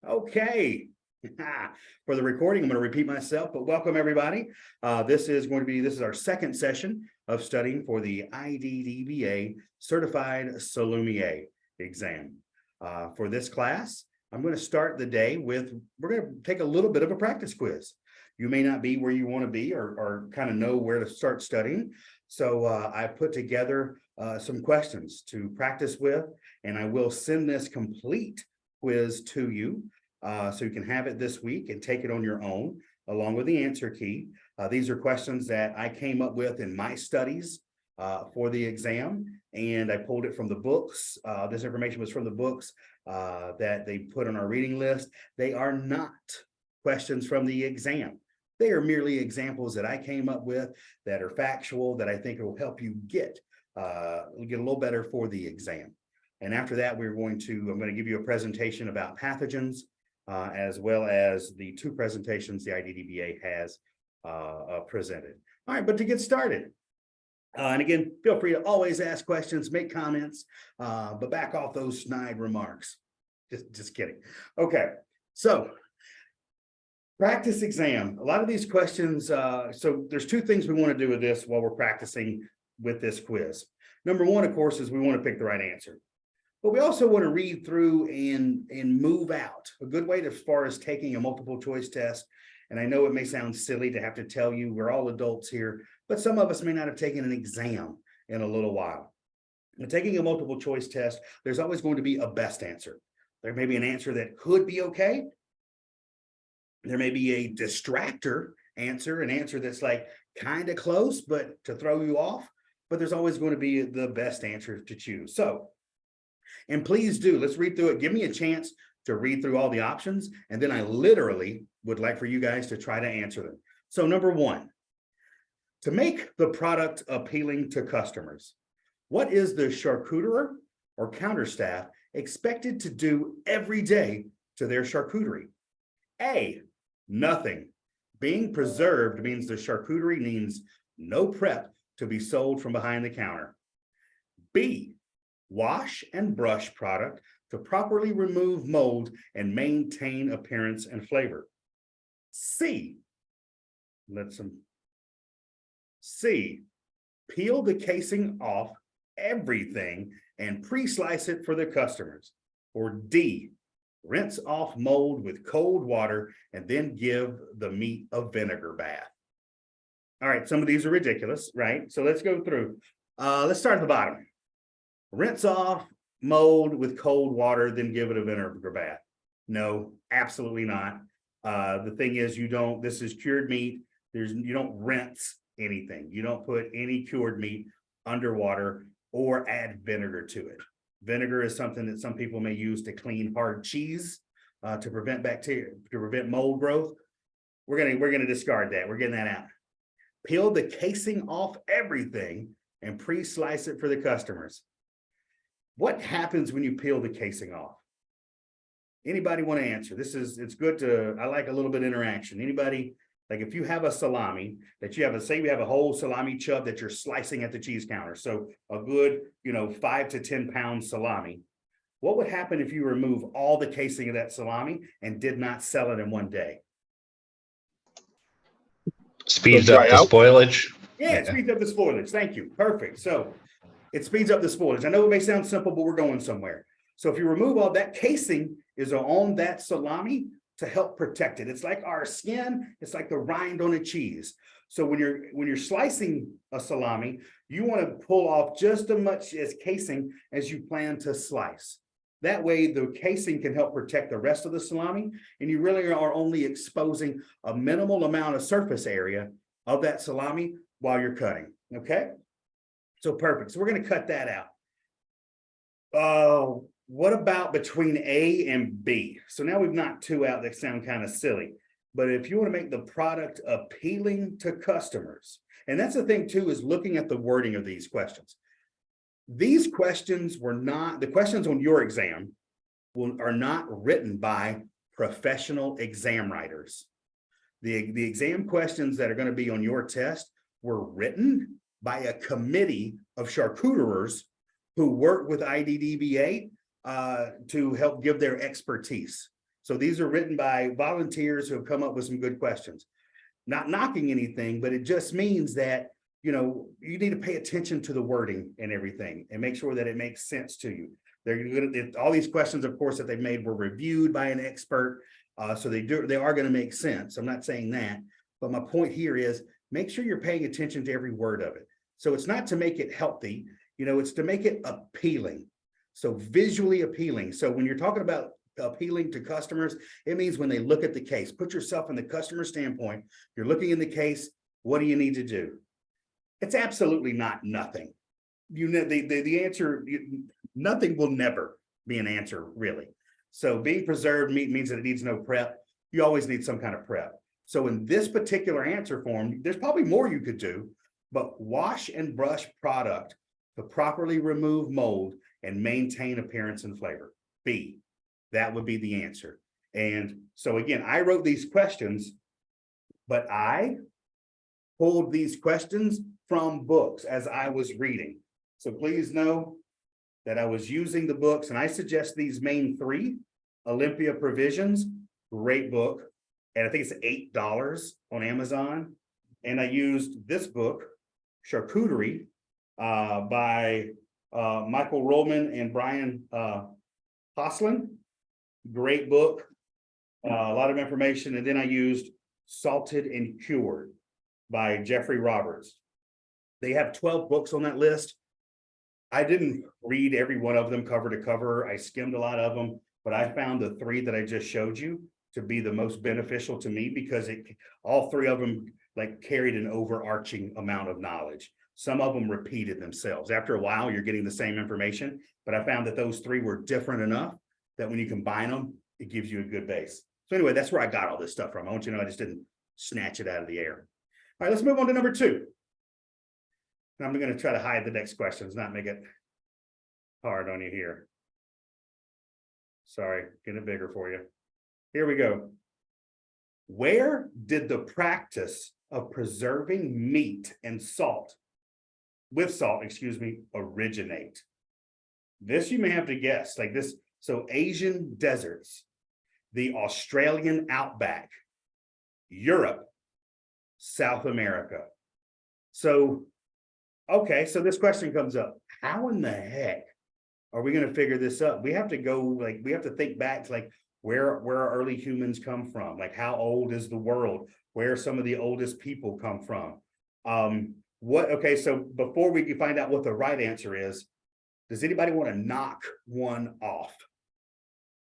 Okay. For the recording, I'm going to repeat myself, but welcome everybody. This is our second session of studying for the IDDBA Certified Salumiere exam. For this class, I'm going to start the day with, we're going to take a little bit of a practice quiz. You may not be where you want to be or kind of know where to start studying. So I put together some questions to practice with, and I will send this complete quiz to you. So you can have it this week and take it on your own, along with the answer key. These are questions that I came up with in my studies for the exam, and I pulled it from the books. This information was from the books that they put on our reading list. They are not questions from the exam. They are merely examples that I came up with that are factual, that I think will help you get a little better for the exam. And after that, I'm going to give you a presentation about pathogens, as well as the two presentations the IDDBA has presented. All right, but to get started, and again, feel free to always ask questions, make comments, but back off those snide remarks. Just kidding. Okay, so practice exam. A lot of these questions, so there's two things we want to do with this while we're practicing with this quiz. Number one, of course, is we want to pick the right answer. But we also want to read through and move out. A good way as far as taking a multiple choice test, and I know it may sound silly to have to tell you, we're all adults here, but some of us may not have taken an exam in a little while. Now, taking a multiple choice test, there's always going to be a best answer. There may be an answer that could be okay. There may be a distractor answer, an answer that's like kind of close, but to throw you off. But there's always going to be the best answer to choose. So, and please do, let's read through it. Give me a chance to read through all the options. And then I literally would like for you guys to try to answer them. So number one, to make the product appealing to customers, what is the charcuterie or counterstaff expected to do every day to their charcuterie? A, nothing. Being preserved means the charcuterie needs no prep to be sold from behind the counter. B, wash and brush product to properly remove mold and maintain appearance and flavor. C, peel the casing off everything and pre-slice it for the customers. Or D, rinse off mold with cold water and then give the meat a vinegar bath. All right, some of these are ridiculous, right? So let's go through. Let's start at the bottom. Rinse off mold with cold water, then give it a vinegar bath. No, absolutely not. The thing is, this is cured meat. You don't rinse anything. You don't put any cured meat underwater or add vinegar to it. Vinegar is something that some people may use to clean hard cheese to prevent bacteria, to prevent mold growth. We're gonna discard that. We're getting that out. Peel the casing off everything and pre-slice it for the customers. What happens when you peel the casing off? Anybody want to answer? It's good I like a little bit of interaction. Anybody, like if you have a salami that you have say you have a whole salami chub that you're slicing at the cheese counter. So a good, 5 to 10 pound salami. What would happen if you remove all the casing of that salami and did not sell it in one day? Speeds up the spoilage. Yeah, it speeds up the spoilage. Thank you. Perfect. So it speeds up the spoilage. I know it may sound simple, but we're going somewhere. So if you remove all that, casing is on that salami to help protect it. It's like our skin. It's like the rind on a cheese. So when you're slicing a salami, you want to pull off just as much as casing as you plan to slice. That way, the casing can help protect the rest of the salami, and you really are only exposing a minimal amount of surface area of that salami while you're cutting. Okay? So perfect. So we're going to cut that out. What about between A and B? So now we've knocked two out that sound kind of silly. But if you want to make the product appealing to customers, and that's the thing too, is looking at the wording of these questions. These questions the questions on your exam are not written by professional exam writers. The exam questions that are going to be on your test were written by a committee of charcuteriers who work with IDDBA to help give their expertise. So these are written by volunteers who have come up with some good questions. Not knocking anything, but it just means that, you know, you need to pay attention to the wording and everything and make sure that it makes sense to you. They're gonna, all these questions, of course, that they've made were reviewed by an expert. So they are going to make sense. I'm not saying that, but my point here is make sure you're paying attention to every word of it. So it's not to make it healthy, you know, it's to make it appealing. So visually appealing. So when you're talking about appealing to customers, it means when they look at the case, put yourself in the customer standpoint. You're looking in the case. What do you need to do? It's absolutely not nothing. You know, the answer, nothing will never be an answer, really. So being preserved meat means that it needs no prep. You always need some kind of prep. So in this particular answer form, there's probably more you could do, but wash and brush product to properly remove mold and maintain appearance and flavor. B, that would be the answer. And so again, I wrote these questions, but I pulled these questions from books as I was reading. So please know that I was using the books, and I suggest these main three. Olympia Provisions, great book, and I think it's $8 on Amazon. And I used this book, Charcuterie, by Michael Rollman and Brian Hoslin. Great book, a lot of information. And then I used Salted and Cured by Jeffrey Roberts. They have 12 books on that list. I didn't read every one of them cover to cover. I skimmed a lot of them, but I found the three that I just showed you to be the most beneficial to me because all three of them like carried an overarching amount of knowledge. Some of them repeated themselves. After a while, you're getting the same information, but I found that those three were different enough that when you combine them, it gives you a good base. So anyway, that's where I got all this stuff from. I want you to know I just didn't snatch it out of the air. All right, let's move on to number 2. And I'm going to try to hide the next questions, not make it hard on you here. Sorry, getting it bigger for you. Here we go. Where did the practice of preserving meat and with salt, originate? This you may have to guess, like this. So Asian deserts, the Australian outback, Europe, South America. So, okay, so this question comes up. How in the heck are we going to figure this up? We have to go, like, we have to think back to like where our early humans come from, like how old is the world, where some of the oldest people come from. Okay, so before we can find out what the right answer is, does anybody want to knock one off?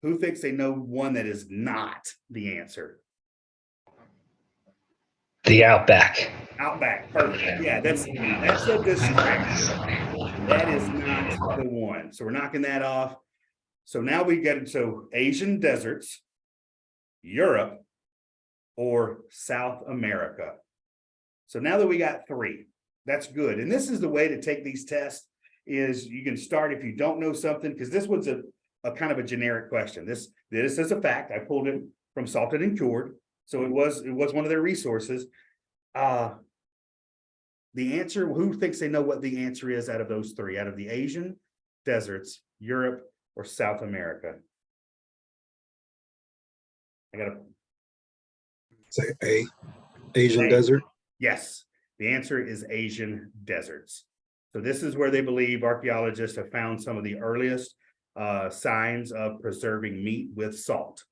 Who thinks they know one that is not the answer? The Outback. Outback, perfect. Yeah, that's a distraction. That is not the one. So we're knocking that off. So now we get so Asian deserts, Europe, or South America. So now that we got 3, that's good. And this is the way to take these tests is you can start if you don't know something, because this one's a kind of a generic question. This is a fact. I pulled it from Salted and Cured. So it was one of their resources. The answer, who thinks they know what the answer is out of those 3, out of the Asian deserts, Europe, or South America? I gotta say A, Asian desert. Yes, the answer is Asian deserts. So this is where they believe archaeologists have found some of the earliest signs of preserving meat with salt.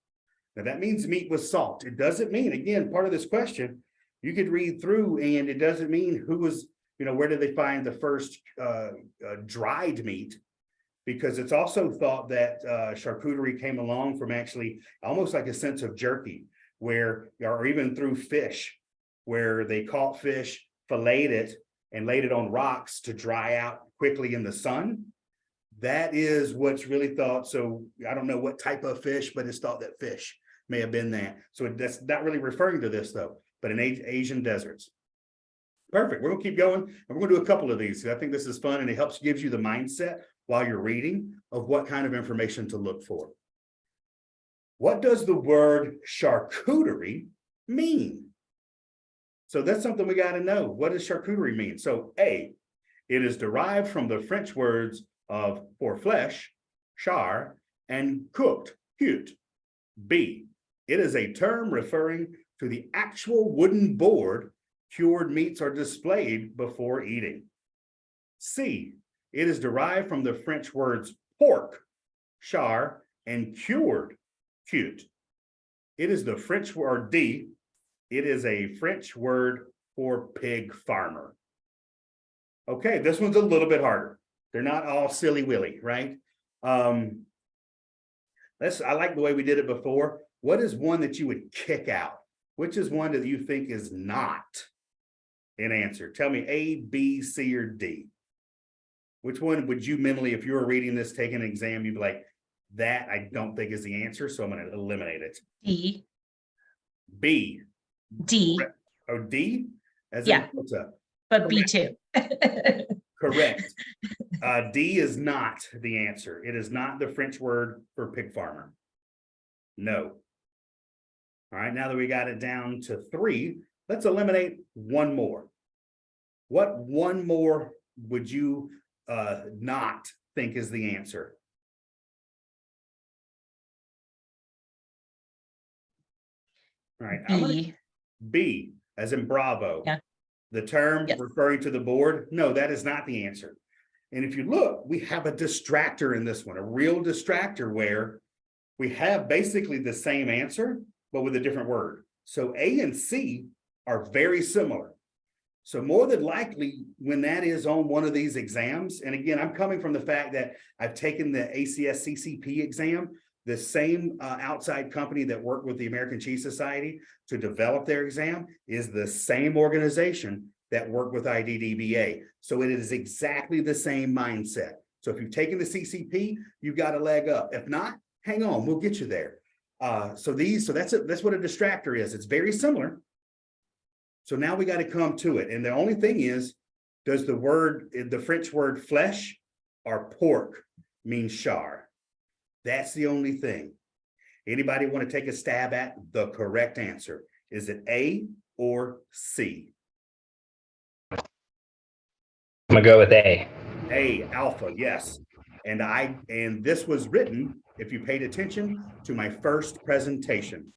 Now that means meat with salt. It doesn't mean, again, part of this question, you could read through and it doesn't mean who was, where did they find the first dried meat? Because it's also thought that charcuterie came along from actually almost like a sense of jerky, or even through fish, where they caught fish, filleted it, and laid it on rocks to dry out quickly in the sun. That is what's really thought. So I don't know what type of fish, but it's thought that fish may have been that. So that's not really referring to this though, but in Asian deserts. Perfect. We're gonna keep going and we're gonna do a couple of these. I think this is fun and it gives you the mindset while you're reading of what kind of information to look for. What does the word charcuterie mean? So that's something we got to know. What does charcuterie mean? So A, it is derived from the French words of for flesh, char, and cooked, cuit. B, it is a term referring to the actual wooden board cured meats are displayed before eating. C, it is derived from the French words pork, char, and cured, cute. It is the French word D, it is a French word for pig farmer. Okay, this one's a little bit harder. They're not all silly willy, right? I like the way we did it before. What is one that you would kick out? Which is one that you think is not an answer? Tell me A, B, C, or D. Which one would you mentally, if you were reading this, taking an exam, you'd be like, that I don't think is the answer, so I'm going to eliminate it. D. B. D. Oh, D? As Yeah. in what's up? But B too. Correct. D is not the answer. It is not the French word for pig farmer. No. All right, now that we got it down to 3, let's eliminate one more. What one more would you not think is the answer? All right, B. B, as in Bravo. Yeah. The term Yes. referring to the board, no, that is not the answer. And if you look, we have a distractor in this one, a real distractor where we have basically the same answer, but with a different word. So A and C are very similar. So more than likely, when that is on one of these exams, and again, I'm coming from the fact that I've taken the ACS CCP exam, the same outside company that worked with the American Cheese Society to develop their exam is the same organization that worked with IDDBA. So it is exactly the same mindset. So if you've taken the CCP, you've got a leg up. If not, hang on, we'll get you there. So that's what a distractor is. It's very similar. So now we got to come to it. And the only thing is, does the French word flesh or pork mean char? That's the only thing. Anybody want to take a stab at the correct answer? Is it A or C? I'm gonna go with A. A, alpha, yes. And this was written, if you paid attention to my first presentation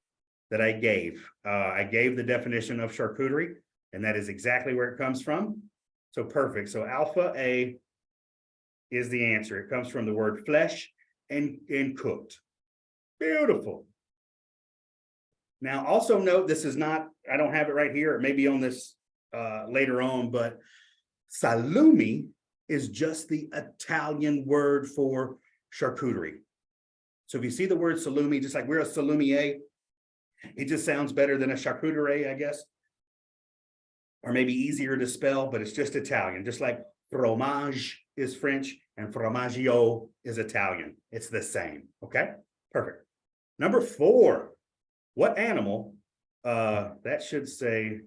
that I gave. I gave the definition of charcuterie, and that is exactly where it comes from. So perfect. So alpha A is the answer. It comes from the word flesh and cooked. Beautiful. Now, also note, this is not, I don't have it right here. It may be on this later on, but salumi is just the Italian word for charcuterie. So if you see the word salumi, just like we're a salumiere, it just sounds better than a charcuterie, I guess. Or maybe easier to spell, but it's just Italian. Just like fromage is French and fromaggio is Italian. It's the same, okay? Perfect. Number 4, what animal, that should say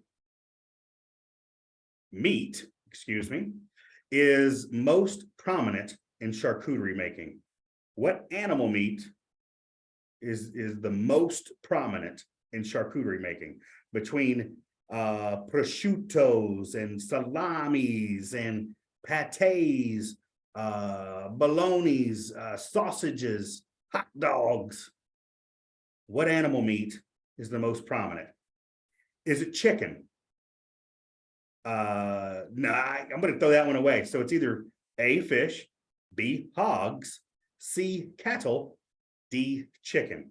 meat, excuse me, is most prominent in charcuterie making? What animal meat is the most prominent in charcuterie making? Between prosciuttos and salamis and pâtés, bolognas, sausages, hot dogs. What animal meat is the most prominent? Is it chicken? No, I'm going to throw that one away. So it's either A, fish, B, hogs, C, cattle, D, chicken.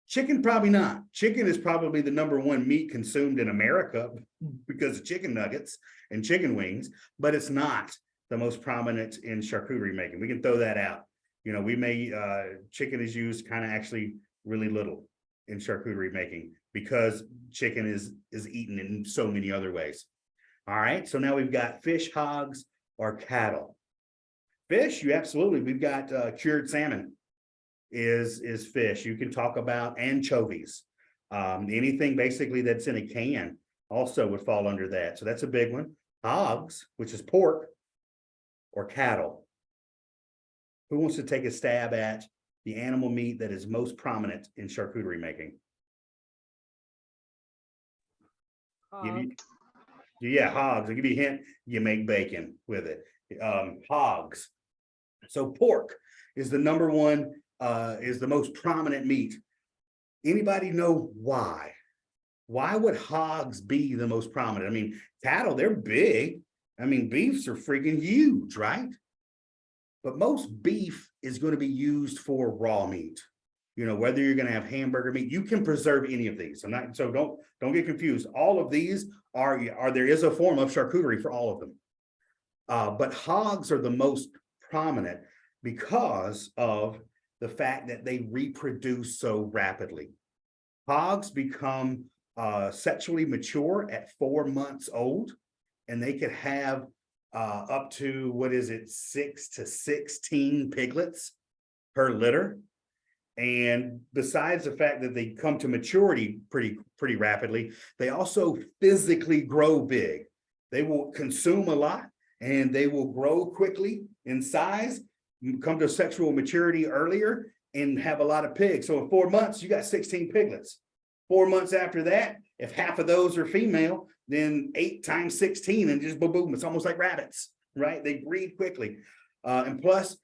Chicken, probably not. Chicken is probably the #1 meat consumed in America because of chicken nuggets and chicken wings, but it's not the most prominent in charcuterie making. We can throw that out. You know, we may, chicken is used kind of actually really little in charcuterie making because chicken is eaten in so many other ways. All right, so now we've got fish, hogs, or cattle. Fish, we've got cured salmon is fish. You can talk about anchovies. Anything basically that's in a can also would fall under that. So that's a big one. Hogs, which is pork, or cattle. Who wants to take a stab at the animal meat that is most prominent in charcuterie making? Yeah, hogs. I'll give you a hint. You make bacon with it. Hogs. So pork is the #1, is the most prominent meat Anybody know why? Why would hogs be the most prominent? I mean, cattle, they're big. I mean, beefs are freaking huge, right? But most beef is going to be used for raw meat. You know, whether you're going to have hamburger meat, you can preserve any of these. I'm not, so don't get confused. All of these are there is a form of charcuterie for all of them. But hogs are the most prominent because of the fact that they reproduce so rapidly. Hogs become sexually mature at 4 months old, and they could have up to, 6 to 16 piglets per litter. And besides the fact that they come to maturity pretty rapidly, they also physically grow big. They will consume a lot and they will grow quickly in size, come to sexual maturity earlier, and have a lot of pigs. So in 4 months, you got 16 piglets. 4 months after that, if half of those are female, then 8 times 16 and just boom, boom. It's almost like rabbits, right? They breed quickly. And plus,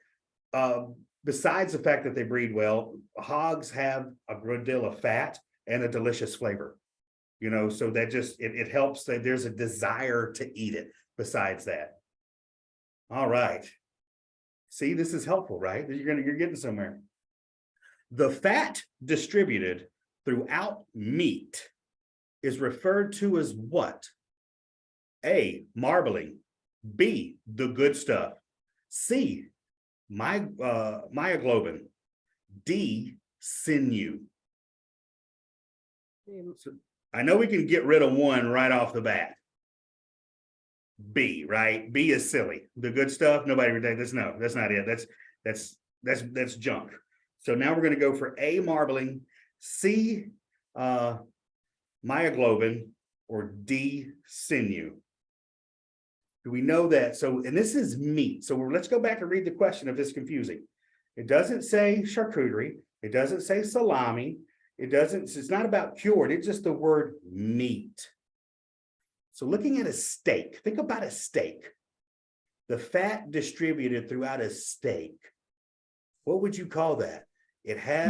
besides the fact that they breed well, hogs have a good deal of fat and a delicious flavor. You know, so that just, it helps that there's a desire to eat it besides that. All right. See, this is helpful, right? You're getting somewhere. The fat distributed throughout meat is referred to as what? A, marbling. B, the good stuff. C, myoglobin. D, sinew. So I know we can get rid of one right off the bat. B, right? B is silly. The good stuff, nobody, that's not it. That's junk. So now we're going to go for A, marbling, C, myoglobin, or D, sinew. Do we know that? So, and this is meat. So let's go back and read the question if it's confusing. It doesn't say charcuterie. It doesn't say salami. It's not about cured. It's just the word meat. So looking at a steak, think about a steak. The fat distributed throughout a steak. What would you call that? It has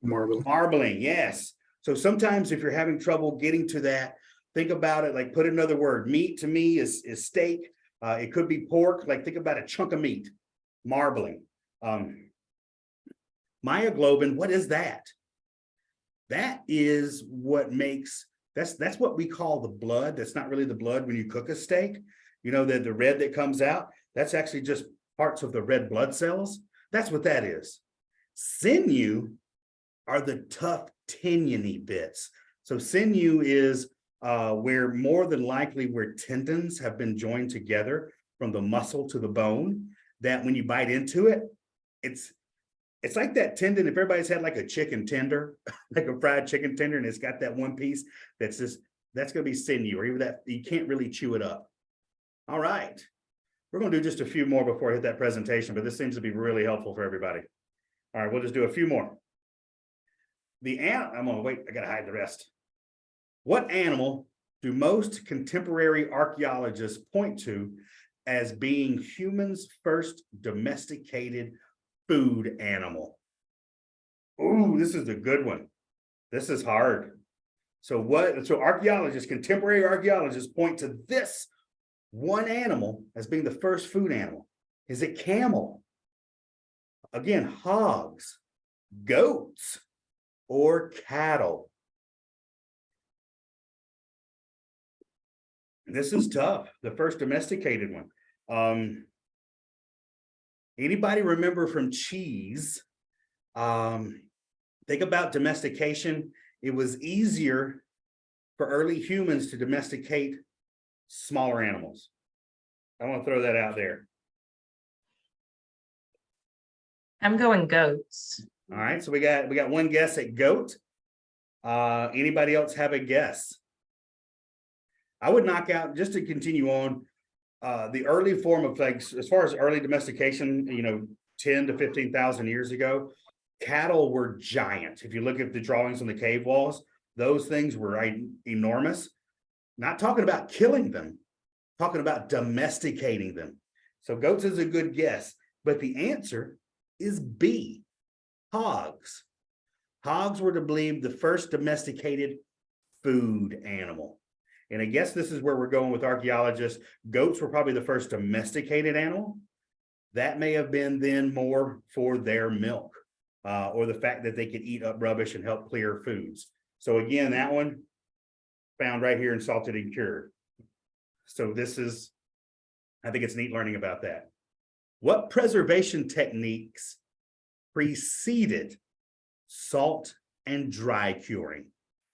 marbling, yes. So sometimes if you're having trouble getting to that, think about it like put another word. Meat to me is steak. It could be pork. Like think about a chunk of meat, marbling. Myoglobin, what is that? That is what makes, that's what we call the blood. That's not really the blood when you cook a steak. You know, the red that comes out, that's actually just parts of the red blood cells. That's what that is. Sinew are the tough tendony bits. So sinew is where more than likely where tendons have been joined together from the muscle to the bone, that when you bite into it, it's like that tendon. If everybody's had like a chicken tender, like a fried chicken tender, and it's got that one piece that's going to be sinew, or even that you can't really chew it up. All right. We're going to do just a few more before I hit that presentation, but this seems to be really helpful for everybody. All right, we'll just do a few more. I'm going to wait. I got to hide the rest. What animal do most contemporary archaeologists point to as being humans' first domesticated food animal? Ooh, this is a good one. This is hard. So contemporary archaeologists point to this one animal as being the first food animal. Is it camel? Again, hogs, goats, or cattle? This is tough. The first domesticated one. Anybody remember from cheese? Think about domestication. It was easier for early humans to domesticate smaller animals. I want to throw that out there. I'm going goats. All right, so we got one guess at goat. Anybody else have a guess? I would knock out, just to continue on, the early form of, like, as far as early domestication, 10 to 15,000 years ago, cattle were giant. If you look at the drawings on the cave walls, those things were enormous. Not talking about killing them, talking about domesticating them. So goats is a good guess, but the answer is B, hogs. Hogs were to believe the first domesticated food animal. And I guess this is where we're going with archaeologists. Goats were probably the first domesticated animal. That may have been then more for their milk, or the fact that they could eat up rubbish and help clear foods. So again, that one found right here in salted and cured. So this is, I think it's neat learning about that. What preservation techniques preceded salt and dry curing?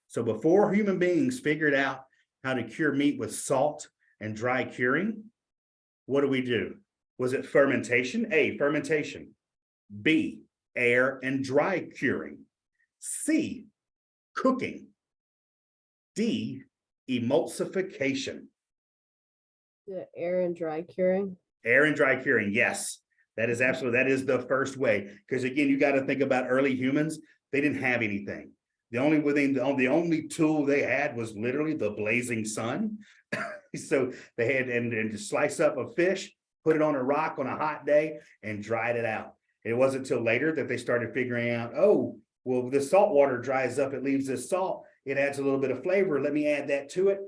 So before human beings figured out how to cure meat with salt and dry curing, what do we do? Was it fermentation? A, fermentation. B, air and dry curing. C, cooking. D, emulsification. The air and dry curing. Air and dry curing, yes. That is absolutely, that is the first way. Because again, you got to think about early humans. They didn't have anything. The only tool they had was literally the blazing sun. So they had and to slice up a fish, put it on a rock on a hot day, and dried it out. It wasn't until later that they started figuring out, oh, well, the salt water dries up, it leaves this salt, it adds a little bit of flavor. Let me add that to it.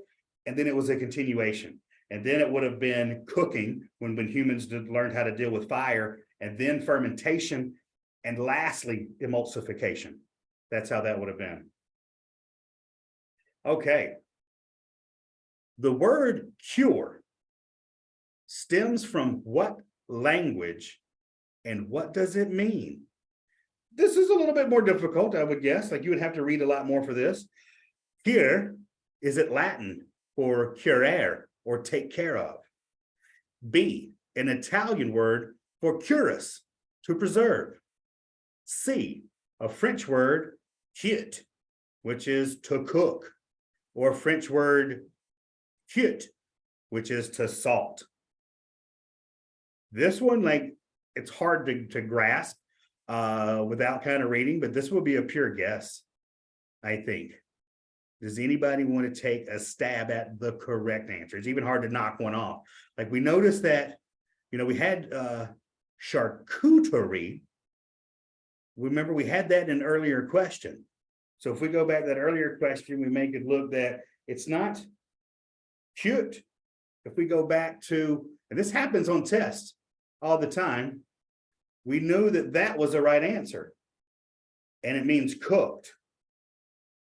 And then it was a continuation. And then it would have been cooking when humans learned how to deal with fire, and then fermentation, and lastly, emulsification. That's how that would have been. Okay. The word cure stems from what language, and what does it mean? This is a little bit more difficult, I would guess. Like you would have to read a lot more for this. Cure, is it Latin for curare, or take care of? B, an Italian word for curus, to preserve. C, a French word, cuit, which is to cook, or a French word, cuit, which is to salt. This one, like, it's hard to grasp without kind of reading, but this will be a pure guess, I think. Does anybody want to take a stab at the correct answer? It's even hard to knock one off. Like we noticed that, we had charcuterie. Remember, we had that in an earlier question. So if we go back to that earlier question, we make it look that it's not cute. If we go back to, and this happens on tests all the time, we knew that that was the right answer. And it means cooked.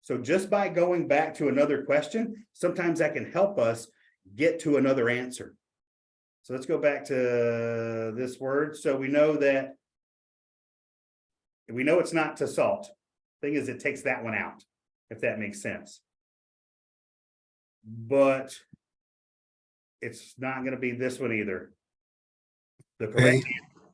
So just by going back to another question, sometimes that can help us get to another answer. So let's go back to this word. So we know it's not to salt. Thing is, it takes that one out, if that makes sense. But it's not going to be this one either. The correct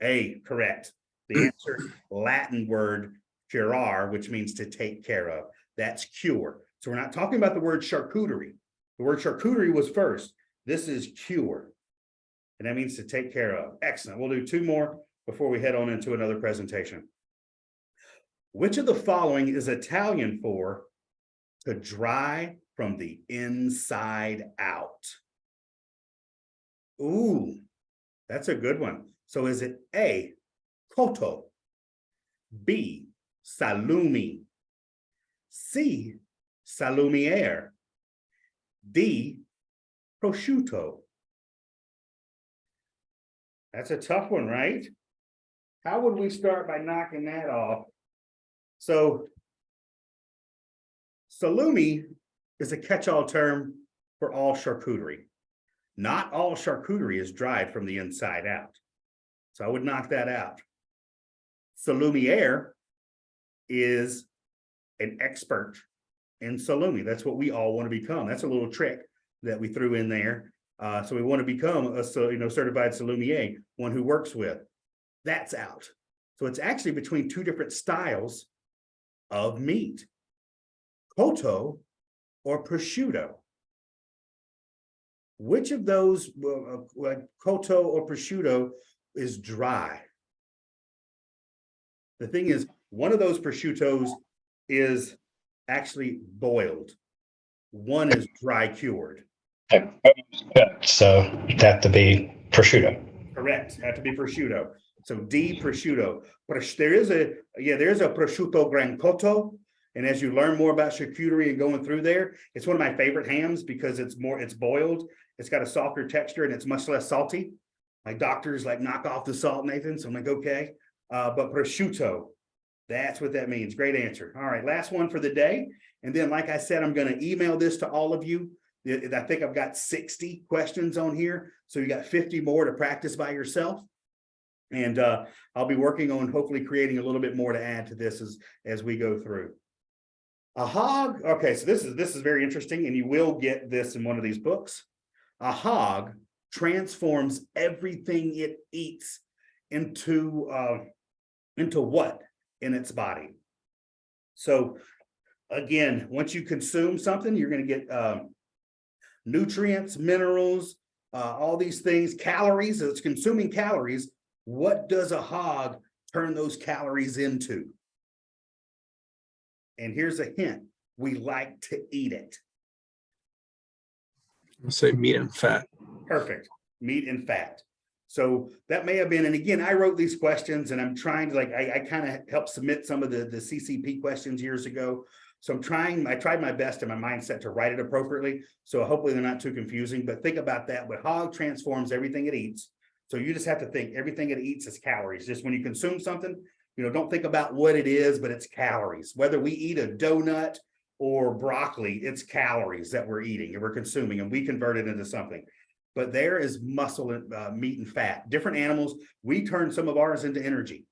A, correct. The answer, Latin word curare, which means to take care of. That's cure. So we're not talking about the word charcuterie. The word charcuterie was first. This is cure. And that means to take care of. Excellent. We'll do two more before we head on into another presentation. Which of the following is Italian for to dry from the inside out? Ooh, that's a good one. So is it A, cotto, B, salumi, C, salumiere, D, prosciutto? That's a tough one, right? How would we start by knocking that off? So, salumi is a catch-all term for all charcuterie. Not all charcuterie is dried from the inside out. So I would knock that out. Salumiere is an expert in salumi. That's what we all want to become. That's a little trick that we threw in there. So we want to become a certified salumiere, one who works with. That's out. So it's actually between two different styles of meat, cotto or prosciutto. Which of those, cotto or prosciutto, is dry? The thing is, one of those prosciuttos is actually boiled. One is dry cured. So it'd have to be prosciutto. Correct. Have to be prosciutto. So D, prosciutto. There is a prosciutto gran cotto. And as you learn more about charcuterie and going through there, it's one of my favorite hams because it's boiled. It's got a softer texture and it's much less salty. My doctors like knock off the salt, Nathan. So I'm like, okay. But prosciutto, that's what that means. Great answer. All right, last one for the day. And then, like I said, I'm going to email this to all of you. I think I've got 60 questions on here. So you got 50 more to practice by yourself. And I'll be working on hopefully creating a little bit more to add to this as we go through. A hog, okay, so this is very interesting, and you will get this in one of these books. A hog transforms everything it eats into what in its body? So again, once you consume something, you're going to get nutrients, minerals, all these things, calories. It's consuming calories. What does a hog turn those calories into? And here's a hint. We like to eat it. I'll say meat and fat. Perfect. Meat and fat. So that may have been, and again, I wrote these questions and I'm trying to I kind of helped submit some of the CCP questions years ago. So I tried my best in my mindset to write it appropriately. So hopefully they're not too confusing, but think about that. But hog transforms everything it eats. So you just have to think everything it eats is calories. Just when you consume something, don't think about what it is, but it's calories. Whether we eat a donut or broccoli, it's calories that we're eating and we're consuming, and we convert it into something. But there is muscle and meat and fat. Different animals, we turn some of ours into energy.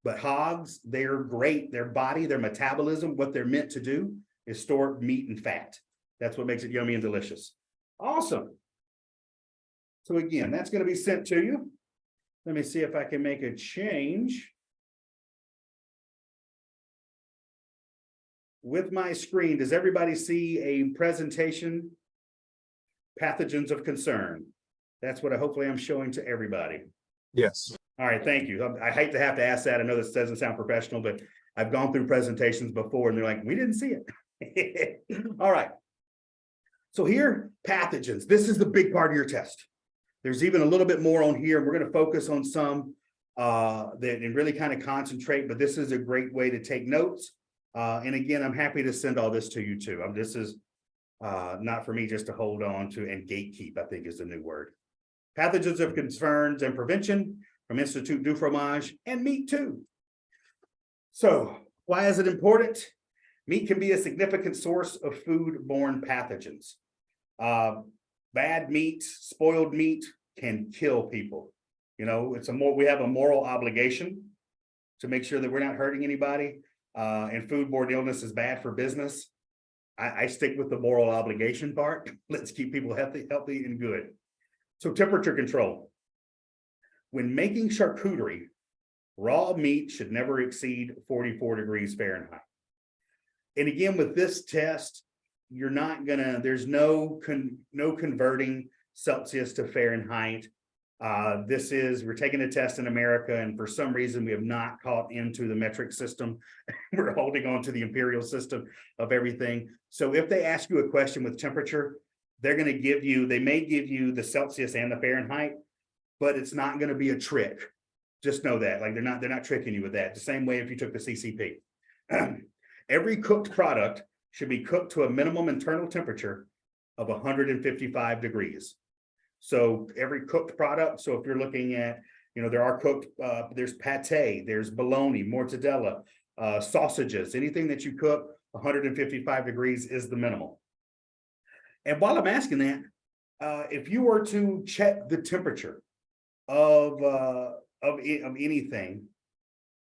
But hogs, they're great. Their body, their metabolism, what they're meant to do is store meat and fat. That's what makes it yummy and delicious. Awesome. So again, that's going to be sent to you. Let me see if I can make a change with my screen. Does everybody see a presentation? Pathogens of concern. That's what hopefully I'm showing to everybody. Yes. All right, thank you. I hate to have to ask that. I know this doesn't sound professional, but I've gone through presentations before and they're like, we didn't see it. All right. So here, pathogens. This is the big part of your test. There's even a little bit more on here. We're going to focus on some that and really kind of concentrate, but this is a great way to take notes. And again, I'm happy to send all this to you too. This is not for me just to hold on to, and gatekeep, I think is the new word. Pathogens of concerns and prevention from Institut du Fromage and meat too. So why is it important? Meat can be a significant source of food-borne pathogens. Bad meat, spoiled meat can kill people. We have a moral obligation to make sure that we're not hurting anybody. And foodborne illness is bad for business. I stick with the moral obligation part. Let's keep people healthy and good. So temperature control. When making charcuterie, raw meat should never exceed 44 degrees Fahrenheit. And again, with this test, you're not gonna, there's no converting Celsius to Fahrenheit. We're taking a test in America, and for some reason we have not caught into the metric system. We're holding on to the imperial system of everything. So if they ask you a question with temperature, they may give you the Celsius and the Fahrenheit, but it's not going to be a trick. Just know that, they're not tricking you with that. The same way if you took the CCP. Every cooked product should be cooked to a minimum internal temperature of 155 degrees. So every cooked product, so if you're looking at, there are cooked, there's pate, there's bologna, mortadella, sausages, anything that you cook, 155 degrees is the minimal. And while I'm asking that, if you were to check the temperature of anything,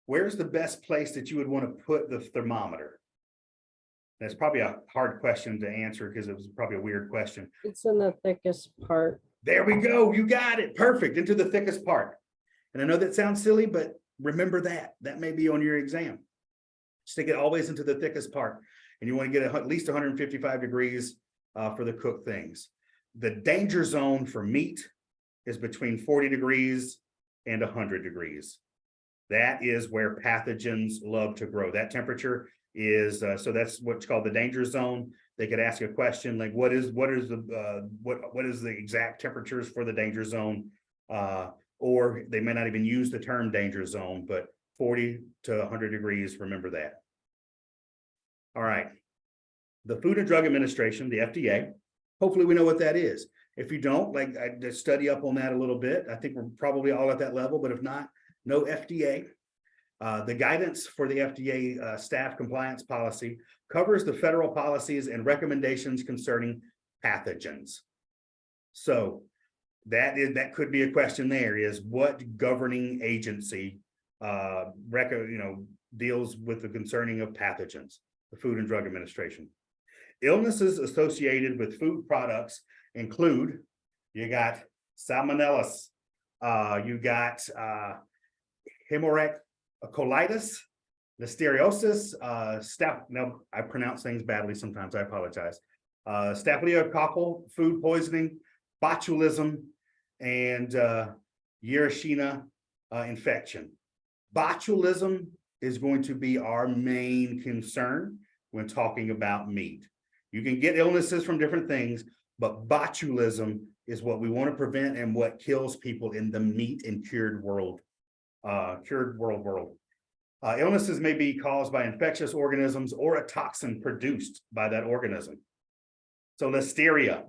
where's the best place that you would want to put the thermometer? That's probably a hard question to answer because it was probably a weird question. It's in the thickest part. There we go. You got it. Perfect. Into the thickest part. And I know that sounds silly, but remember that. That may be on your exam. Stick it always into the thickest part. And you want to get at least 155 degrees for the cooked things. The danger zone for meat is between 40 degrees and 100 degrees. That is where pathogens love to grow. That temperature is, so that's what's called the danger zone. They could ask a question like, what is the exact temperatures for the danger zone? or they may not even use the term danger zone, but 40 to 100 degrees, remember that. All right. The Food and Drug Administration, the FDA, hopefully we know what that is. If you don't, like, I just study up on that a little bit. I think we're probably all at that level, but if not, no FDA. The guidance for the FDA staff compliance policy covers the federal policies and recommendations concerning pathogens. So that could be a question there, is what governing agency deals with the concerning of pathogens? The Food and Drug Administration. Illnesses associated with food products include, you got salmonellas, you got hemorrhagic colitis, listeriosis, now I pronounce things badly sometimes, I apologize. Staphylococcal food poisoning, botulism, and Yersinia infection. Botulism is going to be our main concern when talking about meat. You can get illnesses from different things, but botulism is what we want to prevent and what kills people in the meat and cured world. Illnesses may be caused by infectious organisms or a toxin produced by that organism. So Listeria,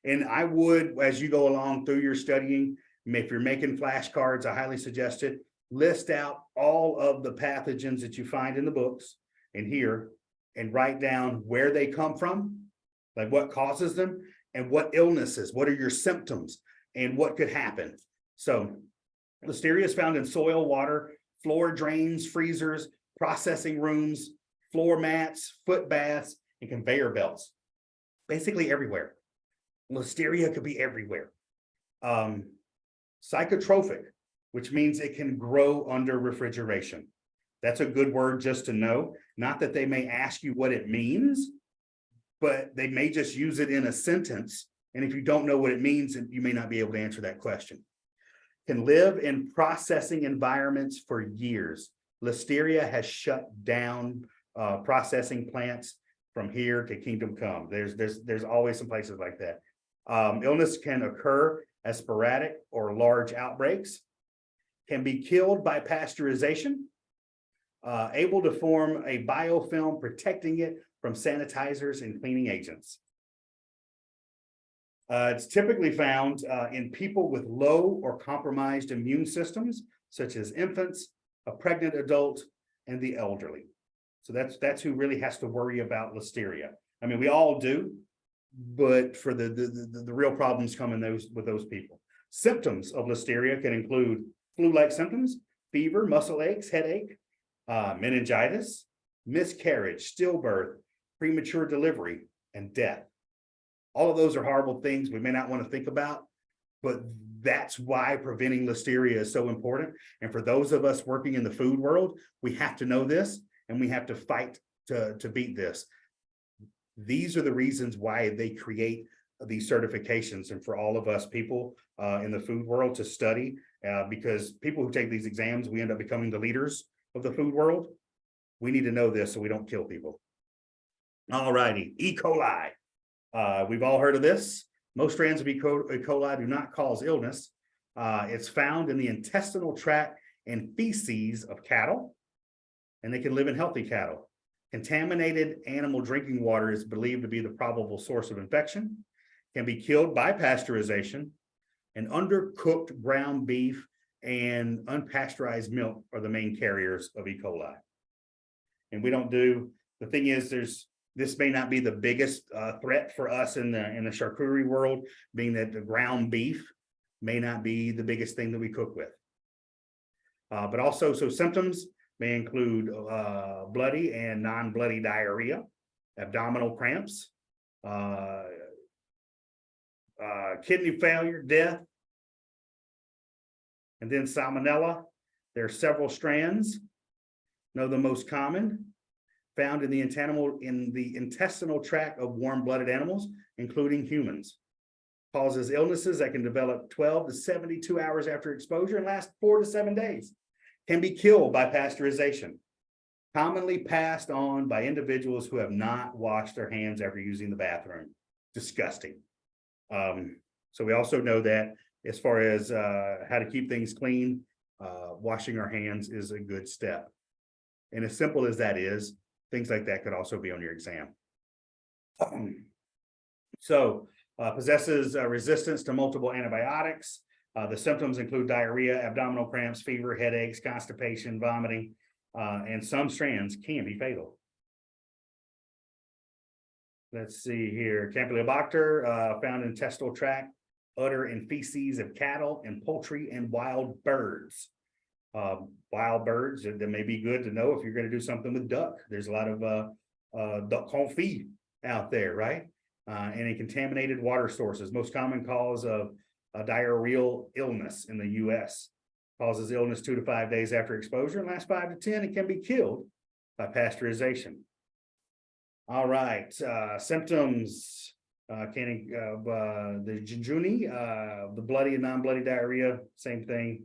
and I would, as you go along through your studying, if you're making flashcards, I highly suggest it, list out all of the pathogens that you find in the books and here, and write down where they come from, like what causes them, and what illnesses, what are your symptoms, and what could happen. So Listeria is found in soil, water, floor drains, freezers, processing rooms, floor mats, foot baths, and conveyor belts. Basically everywhere. Listeria could be everywhere. Psychotrophic, which means it can grow under refrigeration. That's a good word just to know. Not that they may ask you what it means, but they may just use it in a sentence. And if you don't know what it means, you may not be able to answer that question. Can live in processing environments for years. Listeria has shut down processing plants from here to Kingdom Come. There's always some places like that. Illness can occur as sporadic or large outbreaks. Can be killed by pasteurization. Able to form a biofilm protecting it from sanitizers and cleaning agents. It's typically found in people with low or compromised immune systems, such as infants, a pregnant adult, and the elderly. So that's who really has to worry about Listeria. I mean, we all do, but for the real problems come in with those people. Symptoms of Listeria can include flu-like symptoms, fever, muscle aches, headache, meningitis, miscarriage, stillbirth, premature delivery, and death. All of those are horrible things we may not want to think about, but that's why preventing Listeria is so important. And for those of us working in the food world, we have to know this and we have to fight to beat this. These are the reasons why they create these certifications, and for all of us people in the food world to study, because people who take these exams, we end up becoming the leaders of the food world. We need to know this so we don't kill people. All righty, E. coli. We've all heard of this. Most strands of E. coli do not cause illness. It's found in the intestinal tract and feces of cattle, and they can live in healthy cattle. Contaminated animal drinking water is believed to be the probable source of infection, can be killed by pasteurization, and undercooked ground beef and unpasteurized milk are the main carriers of E. coli. And we don't do, the thing is, this may not be the biggest threat for us in the charcuterie world, being that the ground beef may not be the biggest thing that we cook with. But also, so symptoms may include bloody and non-bloody diarrhea, abdominal cramps, kidney failure, death, and then Salmonella. There are several strands. Know the most common, found in the intestinal tract of warm-blooded animals, including humans. Causes illnesses that can develop 12 to 72 hours after exposure and last 4 to 7 days. Can be killed by pasteurization. Commonly passed on by individuals who have not washed their hands after using the bathroom. Disgusting. So we also know that as far as how to keep things clean, washing our hands is a good step. And as simple as that is, things like that could also be on your exam. So possesses resistance to multiple antibiotics. The symptoms include diarrhea, abdominal cramps, fever, headaches, constipation, vomiting, and some strands can be fatal. Let's see here. Campylobacter found in intestinal tract, udder, and feces of cattle and poultry and wild birds. Wild birds, that may be good to know if you're going to do something with duck. There's a lot of duck confit out there, right? And in contaminated water sources, most common cause of diarrheal illness in the U.S. Causes illness 2 to 5 days after exposure and lasts 5 to 10 and can be killed by pasteurization. All right, symptoms the jejuni, the bloody and non-bloody diarrhea, same thing.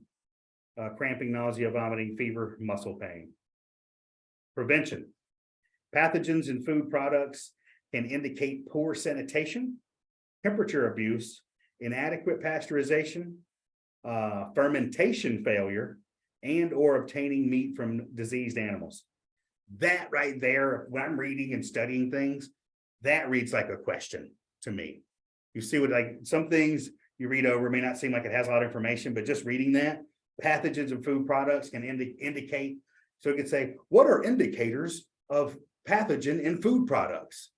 Cramping, nausea, vomiting, fever, muscle pain. Prevention. Pathogens in food products can indicate poor sanitation, temperature abuse, inadequate pasteurization, fermentation failure, and or obtaining meat from diseased animals. That right there, when I'm reading and studying things, that reads like a question to me. You see what, like, some things you read over may not seem like it has a lot of information, but just reading that, pathogens in food products can indicate, so it could say, what are indicators of pathogen in food products?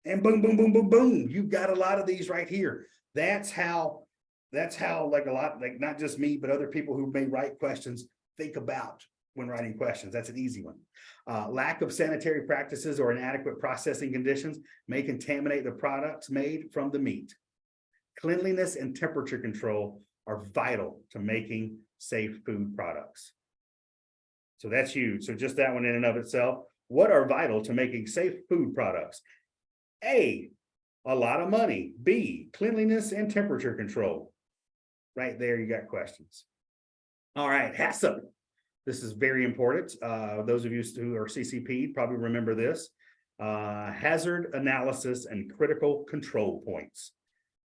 And boom, boom, boom, boom, boom, you've got a lot of these right here. That's how like a lot, like not just me, but other people who may write questions think about when writing questions. That's an easy one. Lack of sanitary practices or inadequate processing conditions may contaminate the products made from the meat. Cleanliness and temperature control are vital to making safe food products. So that's huge. So just that one in and of itself. What are vital to making safe food products? A lot of money. B, cleanliness and temperature control. Right there, you got questions. All right, HACCP. This is very important. Those of you who are CCP probably remember this. Hazard analysis and critical control points.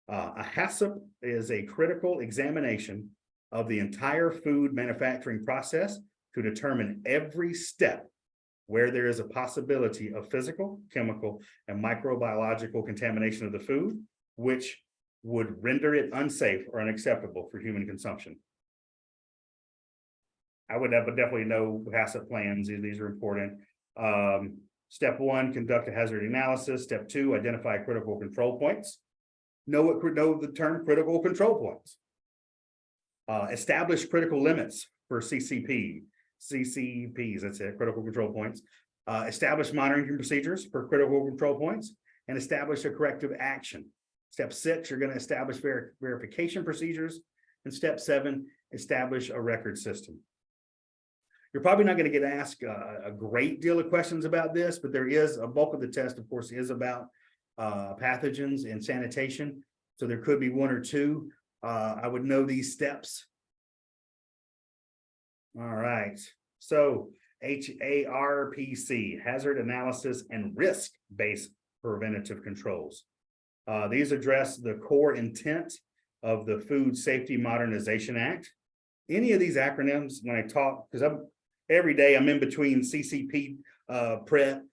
A HACCP is a critical examination of the entire food manufacturing process to determine every step where there is a possibility of physical, chemical, and microbiological contamination of the food, which would render it unsafe or unacceptable for human consumption. I would definitely know HACCP plans. These are important. Step 1, conduct a hazard analysis. Step 2, identify critical control points. Know the term critical control points. Establish critical limits for CCPs, that's it, critical control points. Establish monitoring procedures for critical control points and establish a corrective action. Step 6, you're going to establish verification procedures. And step 7, establish a record system. You're probably not going to get asked a great deal of questions about this, but there is a bulk of the test, of course, is about pathogens and sanitation. So there could be 1 or 2. I would know these steps. All right. So HARPC, hazard analysis and risk-based preventive controls. These address the core intent of the Food Safety Modernization Act. Any of these acronyms, when I talk, because every day I'm in between CCP prep,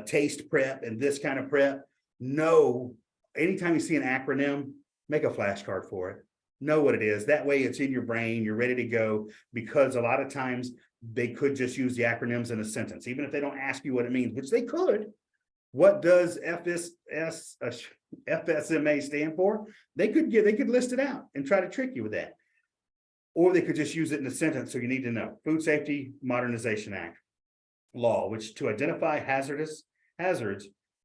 taste prep, and this kind of prep. No, anytime you see an acronym, make a flashcard for it. Know what it is. That way it's in your brain, you're ready to go, because a lot of times they could just use the acronyms in a sentence, even if they don't ask you what it means, which they could. What does FSMA stand for? They could list it out and try to trick you with that. Or they could just use it in a sentence, so you need to know. Food Safety Modernization Act law, which to identify hazards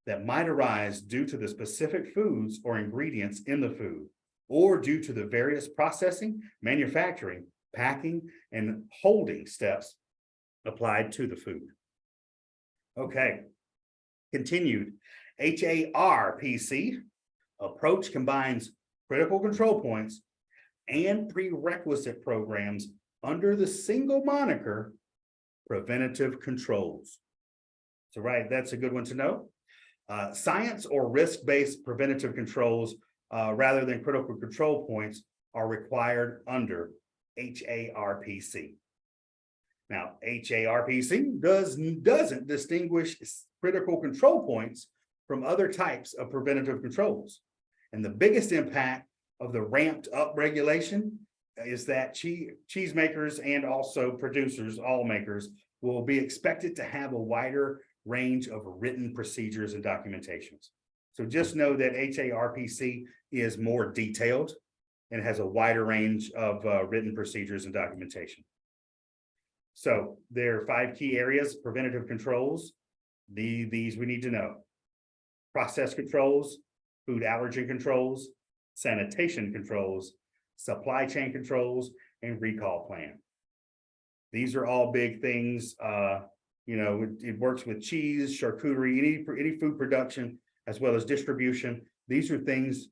that might arise due to the specific foods or ingredients in the food, or due to the various processing, manufacturing, packing, and holding steps applied to the food. Okay, continued. HARPC approach combines critical control points and prerequisite programs under the single moniker preventive controls. So, right, that's a good one to know. Science or risk-based preventative controls rather than critical control points are required under HARPC. Now, HARPC doesn't distinguish critical control points from other types of preventative controls. And the biggest impact of the ramped up regulation is that cheese makers and also producers, all makers, will be expected to have a wider range of written procedures and documentations. So just know that HARPC is more detailed and has a wider range of written procedures and documentation. So there are 5 key areas: preventative controls. These we need to know: process controls, food allergen controls, sanitation controls, supply chain controls, and recall plan. These are all big things. It works with cheese, charcuterie, any food production, as well as distribution. These are things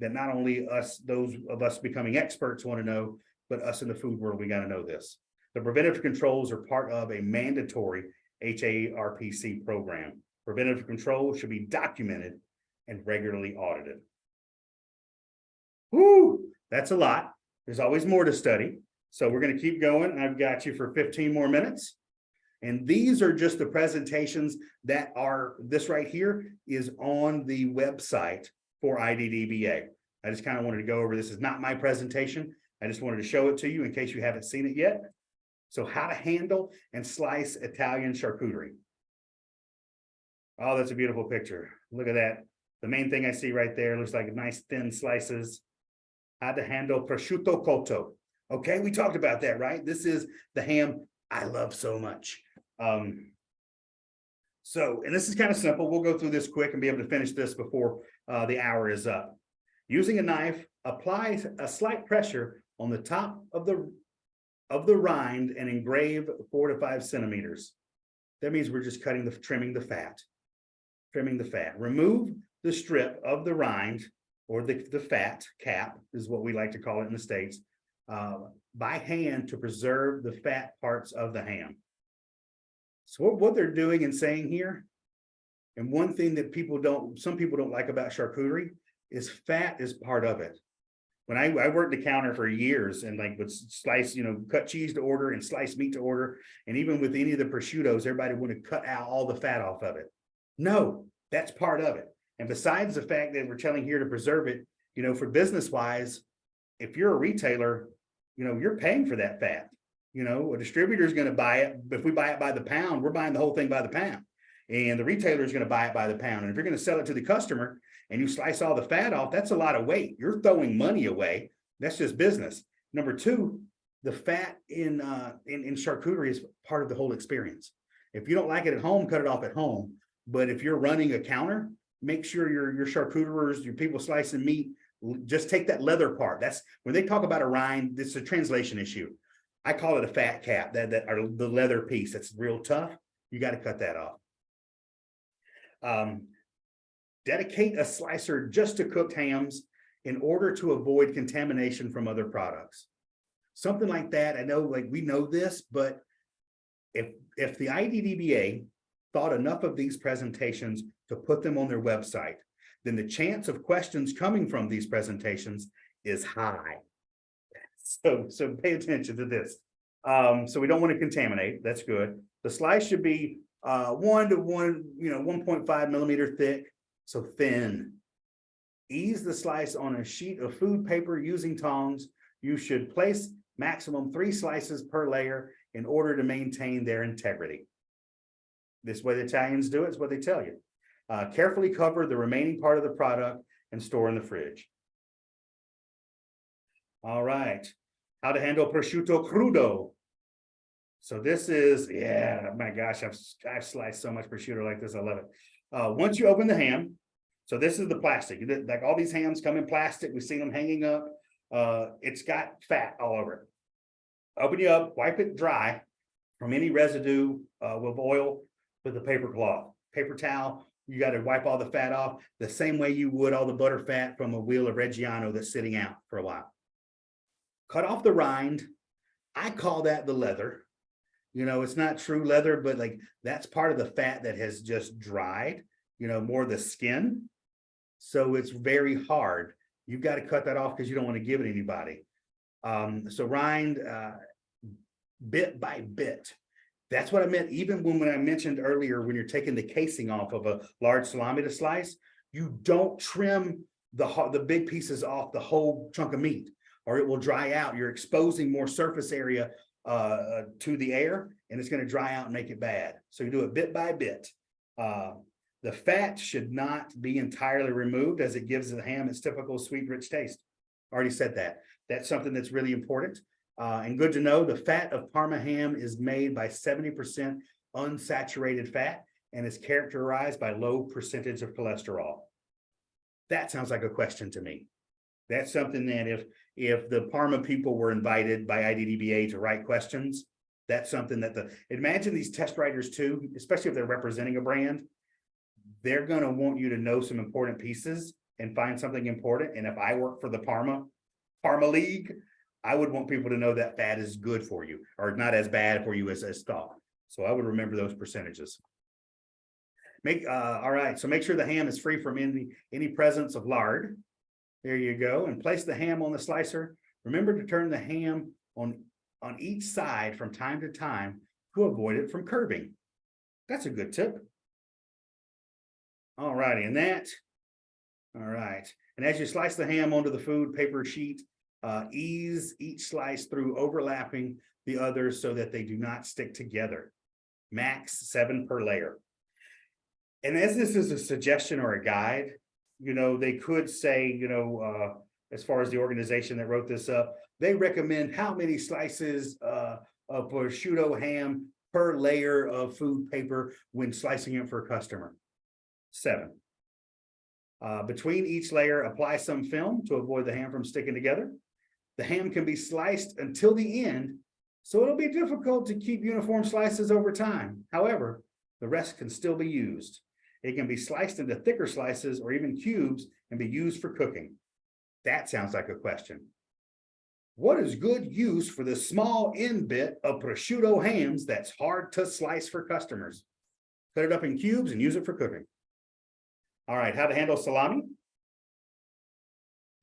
that not only those of us becoming experts want to know, but us in the food world, we got to know this. The preventative controls are part of a mandatory HARPC program. Preventative controls should be documented and regularly audited. Whoo, that's a lot. There's always more to study. So we're going to keep going. I've got you for 15 more minutes. And these are just the presentations that this right here is on the website for IDDBA. I just kind of wanted to go over, this is not my presentation. I just wanted to show it to you in case you haven't seen it yet. So how to handle and slice Italian charcuterie. Oh, that's a beautiful picture. Look at that. The main thing I see right there looks like nice thin slices. How to handle prosciutto cotto. Okay, we talked about that, right? This is the ham I love so much. And this is kind of simple. We'll go through this quick and be able to finish this before the hour is up. Using a knife, apply a slight pressure on the top of the rind and engrave 4 to 5 centimeters. That means we're just trimming the fat. Remove the strip of the rind, or the fat cap is what we like to call it in the States, by hand to preserve the fat parts of the ham. So what they're doing and saying here, and one thing that some people don't like about charcuterie, is fat is part of it. When I worked the counter for years and would slice, cut cheese to order and slice meat to order, and even with any of the prosciuttos, everybody would have cut out all the fat off of it. No, that's part of it. And besides the fact that we're telling here to preserve it, for business wise, if you're a retailer, you're paying for that fat. A distributor is going to buy it. If we buy it by the pound, we're buying the whole thing by the pound. And the retailer is going to buy it by the pound. And if you're going to sell it to the customer and you slice all the fat off, that's a lot of weight. You're throwing money away. That's just business. Number 2, the fat in charcuterie is part of the whole experience. If you don't like it at home, cut it off at home. But if you're running a counter, make sure your charcuteriers, your people slicing meat, just take that leather part. That's when they talk about a rind, it's a translation issue. I call it a fat cap, or the leather piece that's real tough. You got to cut that off. Dedicate a slicer just to cooked hams in order to avoid contamination from other products. Something like that. I know, we know this, but if the IDDBA thought enough of these presentations to put them on their website, then the chance of questions coming from these presentations is high. So pay attention to this. So we don't want to contaminate. That's good. The slice should be 1 to 1.5 millimeter thick, so thin. Ease the slice on a sheet of food paper using tongs. You should place maximum 3 slices per layer in order to maintain their integrity. This way the Italians do it, it's what they tell you. Carefully cover the remaining part of the product and store in the fridge. All right. How to handle prosciutto crudo. So this is, my gosh, I've sliced so much prosciutto like this. I love it. Once you open the ham, so this is the plastic. Like all these hams come in plastic. We've seen them hanging up. It's got fat all over it. Open it up, wipe it dry from any residue with oil with a paper cloth. Paper towel, you got to wipe all the fat off the same way you would all the butter fat from a wheel of Reggiano that's sitting out for a while. Cut off the rind. I call that the leather. It's not true leather, but that's part of the fat that has just dried, more the skin. So it's very hard you've got to cut that off because you don't want to give it anybody. So rind bit by bit. That's what I meant. Even when I mentioned earlier, when you're taking the casing off of a large salami to slice, you don't trim the big pieces off the whole chunk of meat, or it will dry out. You're exposing more surface area to the air, and it's going to dry out and make it bad. So you do it bit by bit. The fat should not be entirely removed, as it gives the ham its typical sweet, rich taste. Already said that. That's something that's really important. And good to know, the fat of Parma ham is made by 70% unsaturated fat and is characterized by low percentage of cholesterol. That sounds like a question to me. That's something that if the Parma people were invited by IDDBA to write questions, that's something that imagine these test writers too, especially if they're representing a brand, they're going to want you to know some important pieces and find something important. And if I work for the Parma League, I would want people to know that fat is good for you, or not as bad for you as thought. So I would remember those percentages. All right, so make sure the ham is free from any presence of lard. There you go, and place the ham on the slicer. Remember to turn the ham on each side from time to time to avoid it from curving. That's a good tip. All righty, and as you slice the ham onto the food paper sheet, ease each slice through overlapping the others so that they do not stick together. Max 7 per layer. And as this is a suggestion or a guide, they could say, as far as the organization that wrote this up, they recommend how many slices of prosciutto ham per layer of food paper when slicing it for a customer. 7. Between each layer, apply some film to avoid the ham from sticking together. The ham can be sliced until the end, so it'll be difficult to keep uniform slices over time. However, the rest can still be used. It can be sliced into thicker slices or even cubes and be used for cooking. That sounds like a question. What is good use for the small end bit of prosciutto hams that's hard to slice for customers? Cut it up in cubes and use it for cooking. All right, how to handle salami?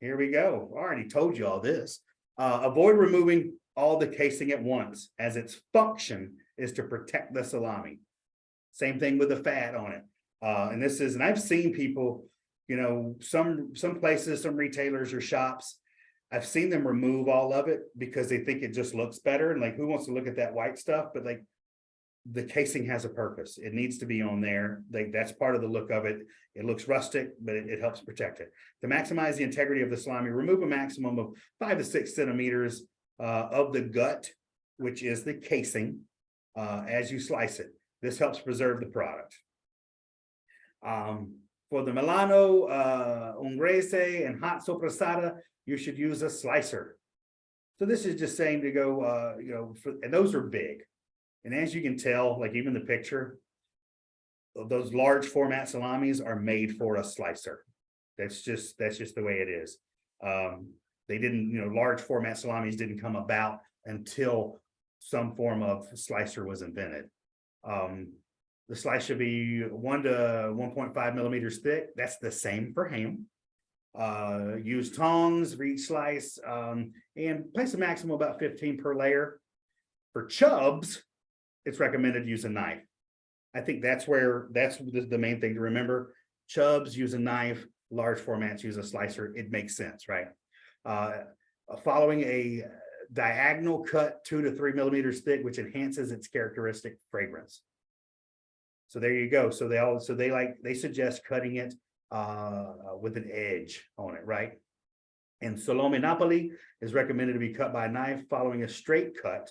Here we go. I already told you all this. Avoid removing all the casing at once, as its function is to protect the salami. Same thing with the fat on it. And I've seen people, some places, some retailers or shops, I've seen them remove all of it because they think it just looks better. And like, who wants to look at that white stuff? But like, the casing has a purpose. It needs to be on there. That's part of the look of it. It looks rustic, but it helps protect it. To maximize the integrity of the salami, remove a maximum of 5 to 6 centimeters of the gut, which is the casing, as you slice it. This helps preserve the product. For the Milano, Ungrese, and hot sopressata, you should use a slicer. So this is just saying to go, and those are big. And as you can tell, like even the picture, those large format salamis are made for a slicer. That's just the way it is. They didn't, large format salamis didn't come about until some form of slicer was invented. The slice should be 1 to 1.5 millimeters thick. That's the same for ham. Use tongs for each slice, and place a maximum about 15 per layer. For chubs, it's recommended to use a knife. I think that's the main thing to remember. Chubs use a knife, large formats use a slicer. It makes sense, right? Following a diagonal cut 2 to 3 millimeters thick, which enhances its characteristic fragrance. So there you go. So they suggest cutting it with an edge on it, right? And Salome Napoli is recommended to be cut by a knife following a straight cut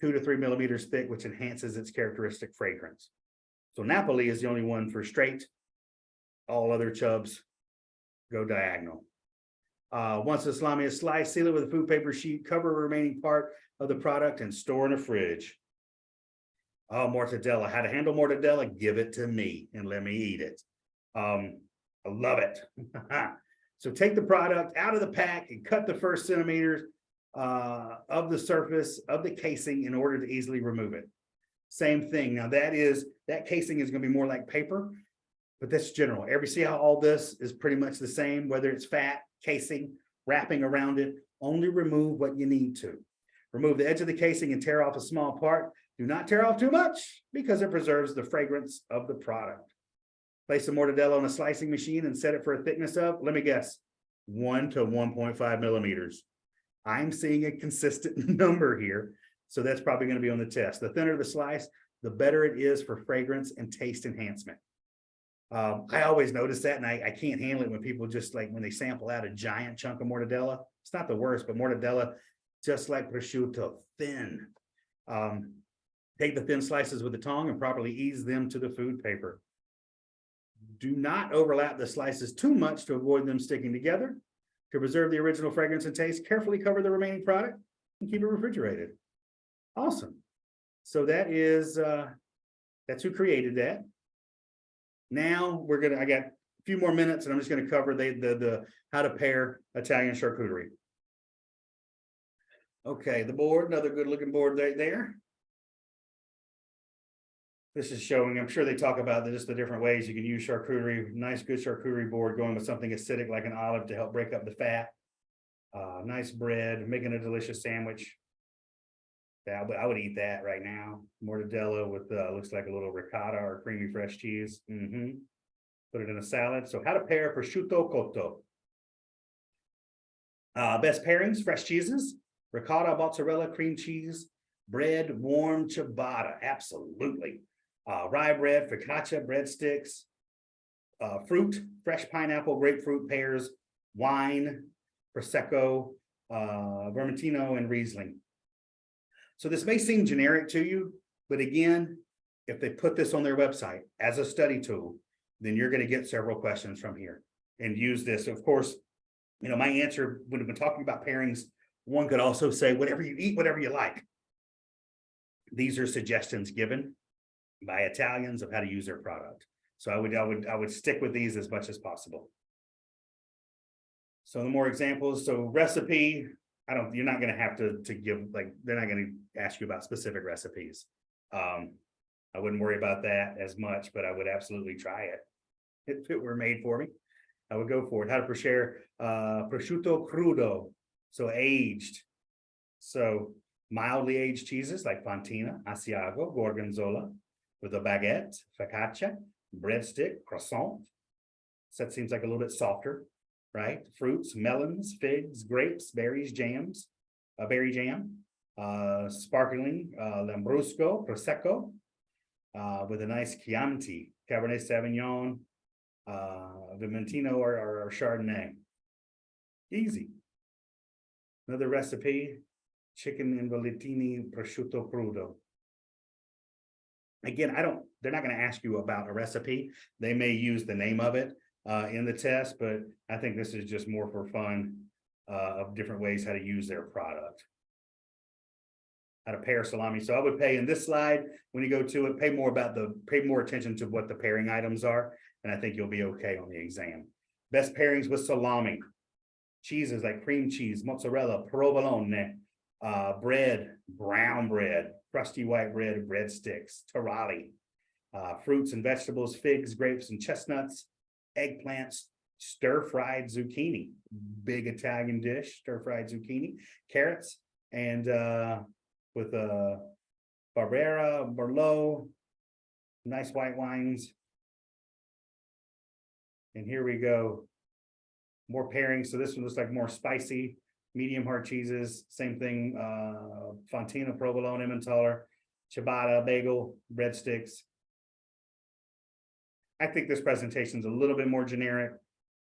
2 to 3 millimeters thick, which enhances its characteristic fragrance. So Napoli is the only one for straight. All other chubs go diagonal. Once the salami is sliced, seal it with a food paper sheet, cover the remaining part of the product, and store in a fridge. Oh, mortadella. How to handle mortadella? Give it to me and let me eat it. I love it. So take the product out of the pack and cut the first centimeters of the surface of the casing in order to easily remove it. Same thing. Now that casing is going to be more like paper. But that's general. See how all this is pretty much the same, whether it's fat, casing, wrapping around it, only remove what you need to. Remove the edge of the casing and tear off a small part. Do not tear off too much because it preserves the fragrance of the product. Place the mortadella on a slicing machine and set it for a thickness of, let me guess, 1 to 1.5 millimeters. I'm seeing a consistent number here, so that's probably going to be on the test. The thinner the slice, the better it is for fragrance and taste enhancement. I always notice that, and I can't handle it when people just like when they sample out a giant chunk of mortadella. It's not the worst, but mortadella, just like prosciutto, thin. Take the thin slices with the tongue and properly ease them to the food paper. Do not overlap the slices too much to avoid them sticking together. To preserve the original fragrance and taste, carefully cover the remaining product and keep it refrigerated. Awesome. So that is, that's who created that. Now I got a few more minutes and I'm just going to cover the how to pair Italian charcuterie. Okay, the board, another good looking board right there. This is showing, I'm sure they talk about just the different ways you can use charcuterie. Nice, good charcuterie board going with something acidic like an olive to help break up the fat. Nice bread, making a delicious sandwich. Yeah, but I would eat that right now. Mortadella with looks like a little ricotta or creamy fresh cheese. Put it in a salad. So how to pair prosciutto cotto. Best pairings, fresh cheeses, ricotta, mozzarella, cream cheese, bread, warm ciabatta. Absolutely. Rye bread, focaccia, breadsticks, fruit, fresh pineapple, grapefruit, pears, wine, prosecco, vermentino, and Riesling. So this may seem generic to you, but again, if they put this on their website as a study tool, then you're going to get several questions from here and use this. Of course, my answer when we're talking about pairings, one could also say, whatever you eat, whatever you like. These are suggestions given by Italians of how to use their product. So I would stick with these as much as possible. So the more examples, so recipe, you're not going to have to give, like, they're not going to ask you about specific recipes. I wouldn't worry about that as much, but I would absolutely try it. If it were made for me, I would go for it. How to prepare prosciutto crudo, so aged. So mildly aged cheeses like fontina, asiago, gorgonzola, with a baguette, focaccia, breadstick, croissant. So that seems like a little bit softer, right? Fruits, melons, figs, grapes, berries, jams, berry jam, sparkling lambrusco, prosecco, with a nice Chianti, Cabernet Sauvignon, Vermentino or Chardonnay. Easy. Another recipe, chicken involtini prosciutto crudo. Again, they're not going to ask you about a recipe. They may use the name of it in the test, but I think this is just more for fun of different ways how to use their product. How to pair salami. So I would pay in this slide, when you go to it, pay more attention to what the pairing items are. And I think you'll be okay on the exam. Best pairings with salami. Cheeses like cream cheese, mozzarella, provolone, bread, brown bread, crusty white bread, breadsticks, taralli, fruits and vegetables, figs, grapes, and chestnuts, eggplants, stir-fried zucchini, big Italian dish, stir-fried zucchini, carrots, and with Barbera, Merlot, nice white wines. And here we go. More pairings. So this one looks like more spicy, medium hard cheeses. Same thing. Fontina, provolone, Emmentaler, ciabatta, bagel, breadsticks. I think this presentation is a little bit more generic,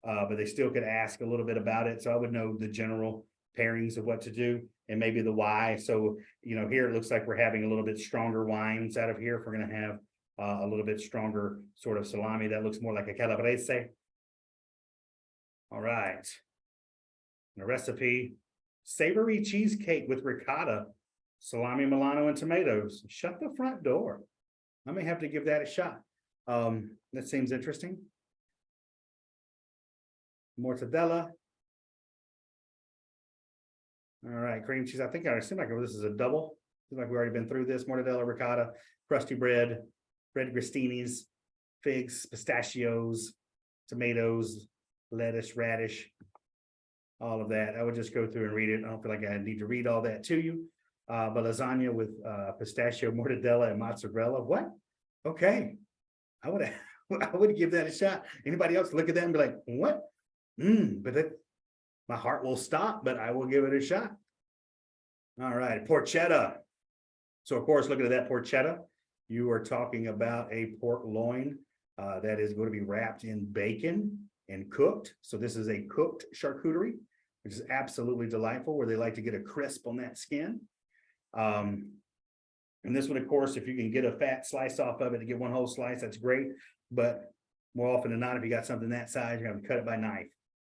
but they still could ask a little bit about it. So I would know the general pairings of what to do and maybe the why. So, here it looks like we're having a little bit stronger wines out of here. If we're going to have a little bit stronger sort of salami, that looks more like a calabrese. All right. And a recipe, savory cheesecake with ricotta, salami Milano, and tomatoes. Shut the front door. I may have to give that a shot. That seems interesting. Mortadella. All right, cream cheese. I think I seem like this is a double. Seems like we've already been through this. Mortadella, ricotta, crusty bread, bread gristinis, figs, pistachios, tomatoes, lettuce, radish, all of that. I would just go through and read it. I don't feel like I need to read all that to you. But lasagna with pistachio, mortadella, and mozzarella. What? Okay. I would give that a shot. Anybody else look at that and be like, what? My heart will stop, but I will give it a shot. All right, porchetta. So of course, looking at that porchetta, you are talking about a pork loin that is going to be wrapped in bacon and cooked. So this is a cooked charcuterie, which is absolutely delightful, where they like to get a crisp on that skin. And this one, of course, if you can get a fat slice off of it to get one whole slice, that's great. But more often than not, if you got something that size, you're going to cut it by knife.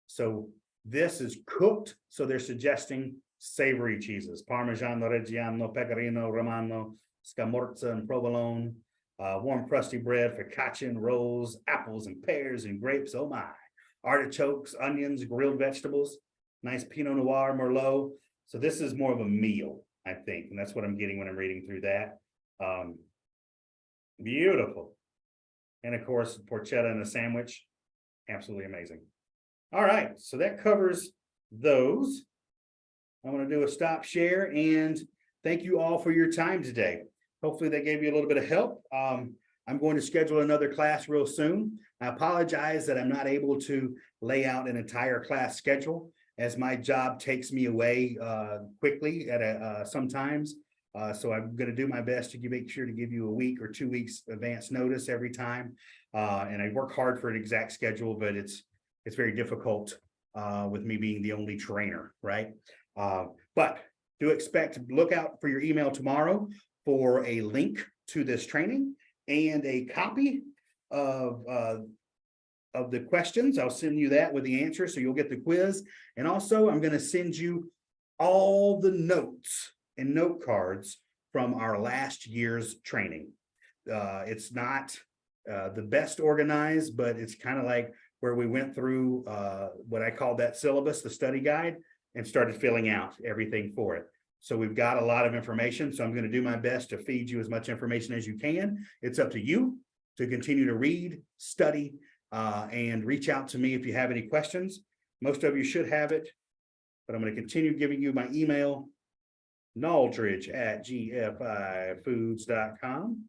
So this is cooked. So they're suggesting savory cheeses: Parmigiano Reggiano, Pecorino Romano, Scamorza, and Provolone. Warm crusty bread, focaccia and rolls, apples and pears and grapes. Oh my! Artichokes, onions, grilled vegetables, nice Pinot Noir, Merlot. So this is more of a meal, I think, and that's what I'm getting when I'm reading through that. Beautiful. And of course, porchetta in a sandwich, absolutely amazing. All right, so that covers those. I'm going to do a stop share, and thank you all for your time today. Hopefully that gave you a little bit of help. I'm going to schedule another class real soon. I apologize that I'm not able to lay out an entire class schedule, as my job takes me away quickly at sometimes. So I'm going to do my best to make sure to give you a week or 2 weeks advance notice every time. And I work hard for an exact schedule, but it's very difficult with me being the only trainer, right? But do expect to look out for your email tomorrow for a link to this training and a copy of the questions. I'll send you that with the answer, so you'll get the quiz. And also, I'm going to send you all the notes and note cards from our last year's training. It's not the best organized, but it's kind of like where we went through what I call that syllabus, the study guide, and started filling out everything for it. So we've got a lot of information. So I'm going to do my best to feed you as much information as you can. It's up to you to continue to read, study, and reach out to me if you have any questions. Most of you should have it, but I'm going to continue giving you my email, naldridge@gfifoods.com.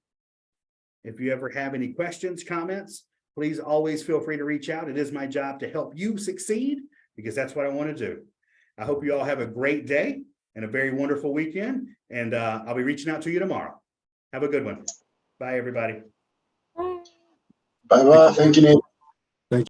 If you ever have any questions, comments, please always feel free to reach out. It is my job to help you succeed, because that's what I want to do. I hope you all have a great day and a very wonderful weekend. And I'll be reaching out to you tomorrow. Have a good one. Bye, everybody. Bye. Bye bye. Thank you, Nate.